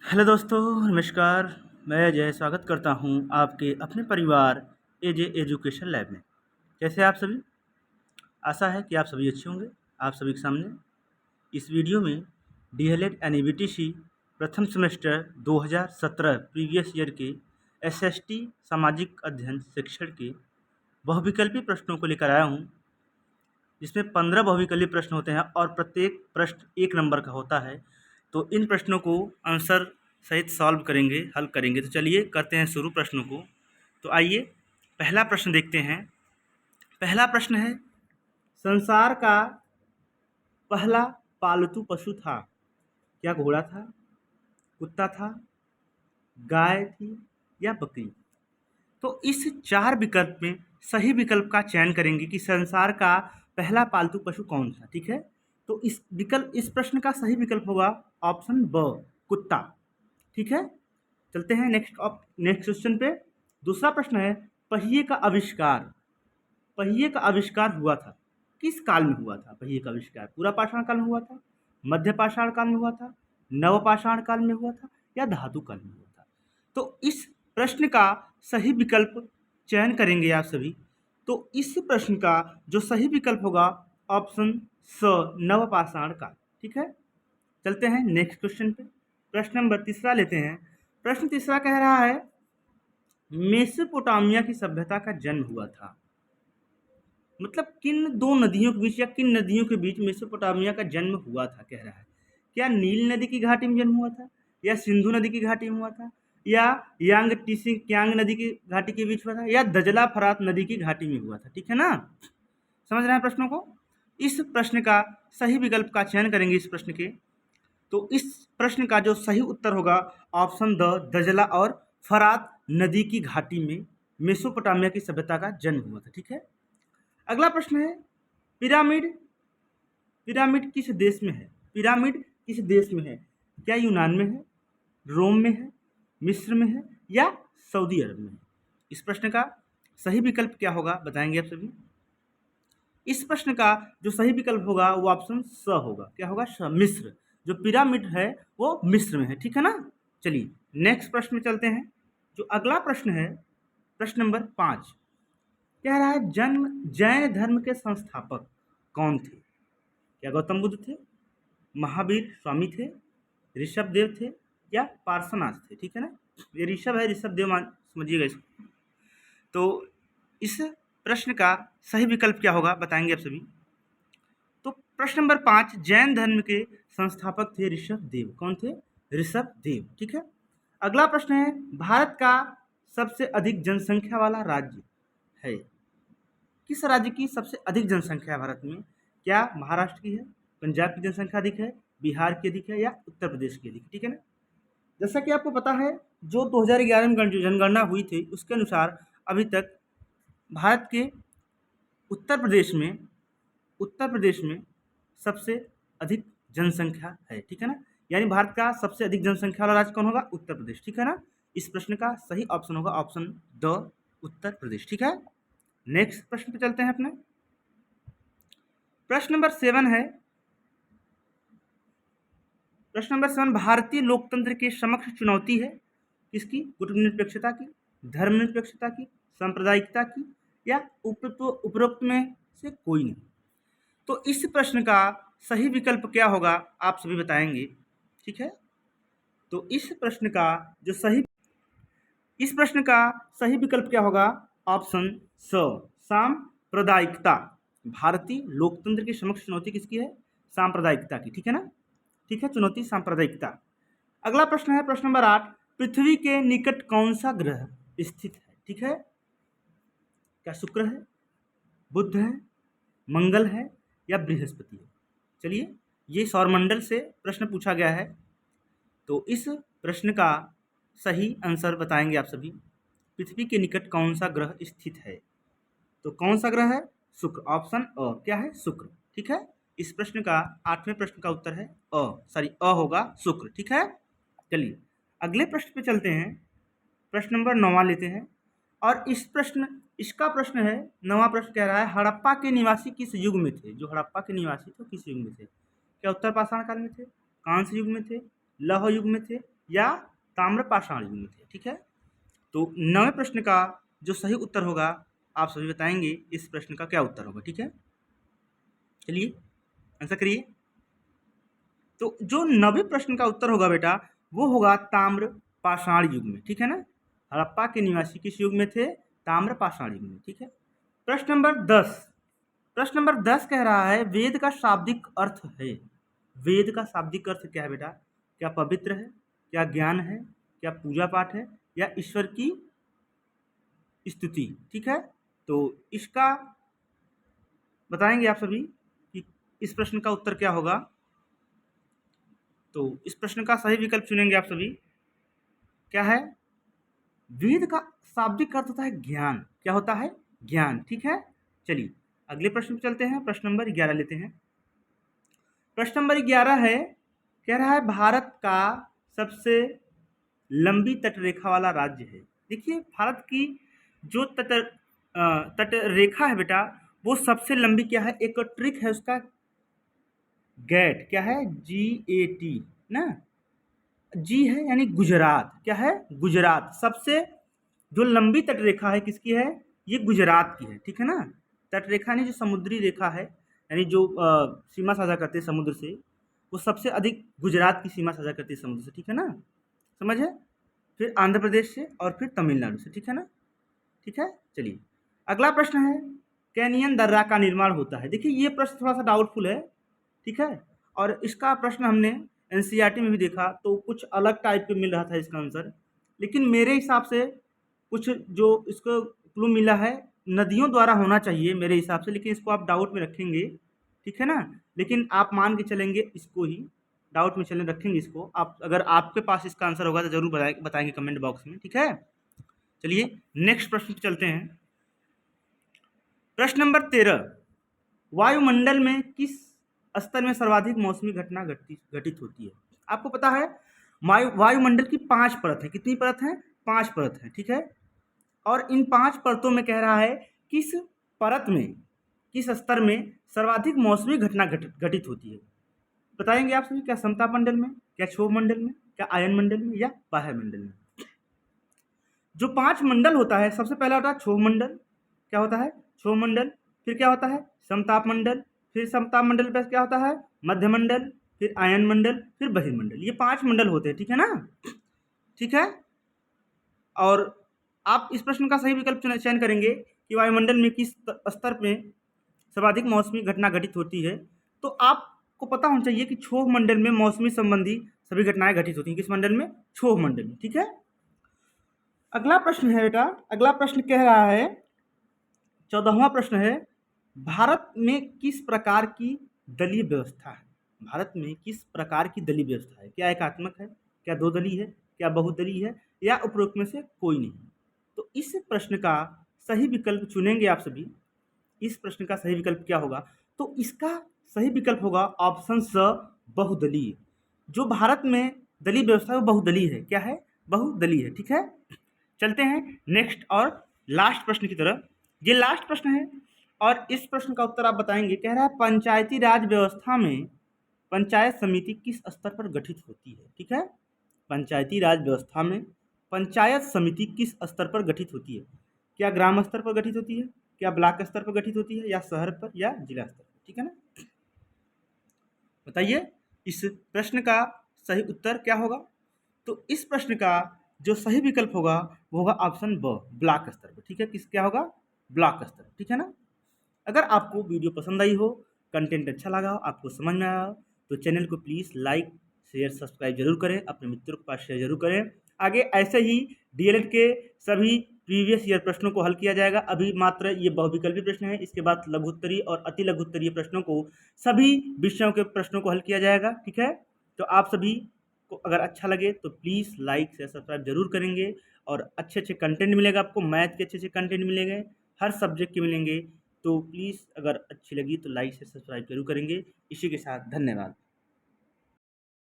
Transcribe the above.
Hello दोस्तों, नमस्कार। मैं अजय स्वागत करता हूं आपके अपने परिवार एजे एजुकेशन लैब में। कैसे हैं आप सभी? आशा है कि आप सभी अच्छे होंगे। आप सभी के सामने इस वीडियो में डीएलएड एंड ईबीटीसी प्रथम सेमेस्टर 2017 प्रीवियस ईयर के एसएसटी सामाजिक अध्ययन शिक्षण के बहुविकल्पी प्रश्नों को लेकर आया हूं, जिसमें 15 बहुविकल्पी प्रश्न होते हैं और प्रत्येक प्रश्न 1 नंबर का होता है। तो इन प्रश्नों को आंसर सहित सॉल्व करेंगे, हल करेंगे। तो चलिए करते हैं शुरू प्रश्नों को। तो आइए पहला प्रश्न देखते हैं। पहला प्रश्न है, संसार का पहला पालतू पशु था? क्या घोड़ा था, कुत्ता था, गाय थी या बकरी? तो इस 4 विकल्प में सही विकल्प का चयन करेंगे कि संसार का पहला पालतू पशु कौन था। ठीक है, तो इस प्रश्न का सही विकल्प होगा ऑप्शन ब, कुत्ता। ठीक है, चलते हैं नेक्स्ट क्वेश्चन पे। दूसरा प्रश्न है, पहिए का आविष्कार हुआ था? किस काल में हुआ था पहिए का आविष्कार? पूरा पाषाण काल में हुआ था, मध्य पाषाण काल में हुआ था, नव पाषाण काल में हुआ था या धातु काल में हुआ था? तो इस प्रश्न का सही विकल्प चयन करेंगे आप सभी। तो इस प्रश्न का जो सही विकल्प होगा ऑप्शन स, नव पाषाण काल। ठीक है, चलते हैं नेक्स्ट क्वेश्चन पे। प्रश्न नंबर तीसरा लेते हैं। प्रश्न तीसरा कह रहा है, मेसोपोटामिया की सभ्यता का जन्म हुआ था? मतलब किन दो नदियों के बीच या किन नदियों के बीच मेसोपोटामिया का जन्म हुआ था, कह रहा है। क्या नील नदी की घाटी में जन्म हुआ था, या सिंधु नदी की घाटी में हुआ था, या यांग टीसी क्यांग नदी की घाटी के बीच हुआ था, या दजला फरात नदी की घाटी में हुआ था? ठीक है ना, समझ रहे हैं प्रश्नों को? इस प्रश्न का सही विकल्प का चयन करेंगे इस प्रश्न के। तो इस प्रश्न का जो सही उत्तर होगा ऑप्शन द, दजला और फरात नदी की घाटी में मेसोपोटामिया की सभ्यता का जन्म हुआ था। ठीक है, अगला प्रश्न है, पिरामिड पिरामिड किस देश में है? पिरामिड किस देश में है? क्या यूनान में है, रोम में है, मिस्र में है या सऊदी अरब में है? इस प्रश्न का सही विकल्प क्या होगा बताएंगे आप सभी। इस प्रश्न का जो सही विकल्प होगा वो ऑप्शन स होगा। क्या होगा? स, मिस्र। जो पिरामिड है वो मिस्र में है। ठीक है ना, चलिए नेक्स्ट प्रश्न में चलते हैं। जो अगला प्रश्न है, प्रश्न नंबर 5 कह रहा है, जैन धर्म के संस्थापक कौन थे? क्या गौतम बुद्ध थे, महावीर स्वामी थे, ऋषभ देव थे या पार्श्वनाथ थे? ठीक है ना, ये ऋषभ है, ऋषभ देव समझिएगा इसको। तो इस प्रश्न का सही विकल्प क्या होगा बताएंगे आप सभी। तो प्रश्न नंबर 5, जैन धर्म के संस्थापक थे ऋषभ देव। कौन थे? ऋषभ देव। ठीक है, अगला प्रश्न है, भारत का सबसे अधिक जनसंख्या वाला राज्य है? किस राज्य की सबसे अधिक जनसंख्या है भारत में? क्या महाराष्ट्र की है, पंजाब की जनसंख्या अधिक है, बिहार की अधिक है या उत्तर प्रदेश की अधिक? ठीक है ना, जैसा कि आपको पता है, जो 2011 में जो जनगणना हुई थी उसके अनुसार अभी तक भारत के उत्तर प्रदेश में सबसे अधिक जनसंख्या है। ठीक है ना, यानी भारत का सबसे अधिक जनसंख्या वाला राज्य कौन होगा? उत्तर प्रदेश। ठीक है ना, इस प्रश्न का सही ऑप्शन होगा ऑप्शन द, उत्तर प्रदेश। ठीक है, नेक्स्ट प्रश्न पे चलते हैं अपने। प्रश्न नंबर 7 है, प्रश्न नंबर 7, भारतीय लोकतंत्र के समक्ष चुनौती है? किसकी? गुटनिरपेक्षता की, धर्मनिरपेक्षता की, सांप्रदायिकता की या उपरोक्त में से कोई नहीं? तो इस प्रश्न का सही विकल्प क्या होगा आप सभी बताएंगे। ठीक है, तो इस प्रश्न का सही विकल्प क्या होगा? ऑप्शन स, सांप्रदायिकता। भारतीय लोकतंत्र की समक्ष चुनौती किसकी है? सांप्रदायिकता की। ठीक है ना, ठीक है, चुनौती सांप्रदायिकता। अगला प्रश्न है प्रश्न नंबर 8, पृथ्वी के निकट कौन सा ग्रह स्थित है? ठीक है, क्या शुक्र है, बुध है, मंगल है या बृहस्पति है? चलिए, ये सौरमंडल से प्रश्न पूछा गया है, तो इस प्रश्न का सही आंसर बताएंगे आप सभी। पृथ्वी के निकट कौन सा ग्रह स्थित है? तो कौन सा ग्रह है? शुक्र। ऑप्शन अ, क्या है? शुक्र। ठीक है, इस प्रश्न का 8वें प्रश्न का उत्तर है अ होगा शुक्र। ठीक है, चलिए अगले प्रश्न पे चलते हैं। प्रश्न नंबर 9 लेते हैं और इसका प्रश्न है, 9वां प्रश्न कह रहा है, हड़प्पा के निवासी किस युग में थे? जो हड़प्पा के निवासी थे किस युग में थे? क्या उत्तर पाषाण काल में थे, कांस्य युग में थे, लौह युग में थे या ताम्रपाषाण युग में थे। ठीक है, तो 9वें प्रश्न का जो सही उत्तर होगा आप सभी बताएंगे इस प्रश्न का क्या उत्तर होगा। ठीक है, चलिए आंसर करिए। तो जो 9वें प्रश्न का उत्तर होगा बेटा वो होगा ताम्रपाषाण युग में। ठीक है ना, हड़प्पा के निवासी किस युग में थे? ताम्रपाषाण युग में। ठीक है, प्रश्न नंबर 10। प्रश्न नंबर 10 कह रहा है वेद का शाब्दिक अर्थ है। वेद का शाब्दिक अर्थ क्या है बेटा? क्या पवित्र है, क्या ज्ञान है, क्या पूजा पाठ है, या ईश्वर की स्तुति? ठीक है, तो इसका बताएंगे आप सभी कि इस प्रश्न का उत्तर क्या होगा। तो इस प्रश्न का सही विकल्प चुनेंगे आप सभी। क्या है? वेद का शाब्दिक अर्थ होता है ज्ञान। क्या होता है? ज्ञान। ठीक है, चलिए अगले प्रश्न पे चलते हैं। प्रश्न नंबर 11 लेते हैं। प्रश्न नंबर 11 है, कह रहा है भारत का सबसे लंबी तटरेखा वाला राज्य है। देखिए भारत की जो तट रेखा है बेटा वो सबसे लंबी क्या है? एक ट्रिक है उसका, गैट। क्या है? GAT ना, जी है यानी गुजरात। क्या है? गुजरात। सबसे जो लंबी तटरेखा है किसकी है? ये गुजरात की है। ठीक है ना, तटरेखा यानी जो समुद्री रेखा है, यानी जो सीमा साझा करते हैं समुद्र से, वो सबसे अधिक गुजरात की सीमा साझा करती है समुद्र से। ठीक है ना, समझ है? फिर आंध्र प्रदेश से और फिर तमिलनाडु से। ठीक है ना, ठीक है, चलिए अगला प्रश्न है, कैनियन दर्रा का निर्माण होता है। देखिए ये प्रश्न थोड़ा सा डाउटफुल है। ठीक है, और इसका प्रश्न हमने NCERT में भी देखा तो कुछ अलग टाइप के मिल रहा था इसका आंसर, लेकिन मेरे हिसाब से कुछ जो इसको क्लू मिला है नदियों द्वारा होना चाहिए मेरे हिसाब से, लेकिन इसको आप डाउट में रखेंगे। ठीक है ना, लेकिन आप मान के चलेंगे इसको ही, डाउट में चलें रखेंगे इसको। आप अगर आपके पास इसका आंसर होगा तो जरूर बताएंगे कमेंट बॉक्स में। ठीक है, चलिए नेक्स्ट प्रश्न पे चलते हैं। प्रश्न नंबर 13, वायुमंडल में किस स्तर में सर्वाधिक मौसमी घटना घटित होती है? आपको पता है वायुमंडल की 5 परत है। कितनी परत है? 5 परत है। ठीक है, और इन 5 परतों में कह रहा है किस परत में, किस स्तर में सर्वाधिक मौसमी घटना घटित होती है? बताएंगे आप सभी। क्या समताप मंडल में, क्या क्षोभ मंडल में, क्या आयन मंडल में, या बाह्य मंडल में? जो 5 मंडल होता है, सबसे पहला होता है क्षोभ मंडल। क्या होता है? क्षोभ मंडल। फिर क्या होता है? समताप मंडल। फिर समताप मंडल पर क्या होता है? मध्य मंडल। फिर आयन मंडल, फिर बहिर्मंडल। ये 5 मंडल होते हैं। ठीक है ना, ठीक है, और आप इस प्रश्न का सही विकल्प चयन करेंगे कि वायुमंडल में किस स्तर में सर्वाधिक मौसमी घटना घटित होती है। तो आपको पता होना चाहिए कि क्षोभ मंडल में मौसमी संबंधी सभी घटनाएं घटित होती हैं। किस मंडल में? क्षोभ मंडल में। ठीक है, अगला प्रश्न है बेटा, अगला प्रश्न कह रहा है 14वां प्रश्न है, भारत में किस प्रकार की दलीय व्यवस्था है? भारत में किस प्रकार की दलीय व्यवस्था है? क्या एकात्मक है, क्या दो दलीय है, क्या बहुदलीय है, या उपरोक्त में से कोई नहीं? तो इस प्रश्न का सही विकल्प चुनेंगे आप सभी। इस प्रश्न का सही विकल्प क्या होगा? तो इसका सही विकल्प होगा ऑप्शन स, बहुदलीय। जो भारत में दलीय व्यवस्था है वो बहुदलीय है। क्या है? बहुदलीय है। ठीक है, चलते हैं नेक्स्ट और लास्ट प्रश्न की तरफ। ये लास्ट प्रश्न है और इस प्रश्न का उत्तर आप बताएंगे। कह रहा है पंचायती राज व्यवस्था में पंचायत समिति किस स्तर पर गठित होती है? ठीक है, पंचायती राज व्यवस्था में पंचायत समिति किस स्तर पर गठित होती है? क्या ग्राम स्तर पर गठित होती है, क्या ब्लॉक स्तर पर गठित होती है, या शहर पर, या जिला स्तर पर? ठीक है ना, बताइए इस प्रश्न का सही उत्तर क्या होगा? तो इस प्रश्न का जो सही विकल्प होगा वो होगा ऑप्शन ब, ब्लॉक स्तर पर। ठीक है, किस क्या होगा? ब्लॉक स्तर। ठीक है ना, अगर आपको वीडियो पसंद आई हो, कंटेंट अच्छा लगा हो, आपको समझ में आया हो, तो चैनल को प्लीज़ लाइक शेयर सब्सक्राइब जरूर करें, अपने मित्रों के पास शेयर जरूर करें। आगे ऐसे ही DLED के सभी प्रीवियस ईयर प्रश्नों को हल किया जाएगा। अभी मात्र ये बहुविकल्पी प्रश्न है, इसके बाद लघुत्तरीय और अति लघुत्तरीय प्रश्नों को, सभी विषयों के प्रश्नों को हल किया जाएगा। ठीक है, तो आप सभी को अगर अच्छा लगे तो प्लीज़ लाइक शेयर सब्सक्राइब जरूर करेंगे, और अच्छे अच्छे कंटेंट मिलेगा आपको, मैथ के अच्छे अच्छे कंटेंट मिलेंगे, हर सब्जेक्ट के मिलेंगे। तो प्लीज़ अगर अच्छी लगी तो लाइक शेयर सब्सक्राइब जरूर करेंगे। इसी के साथ धन्यवाद।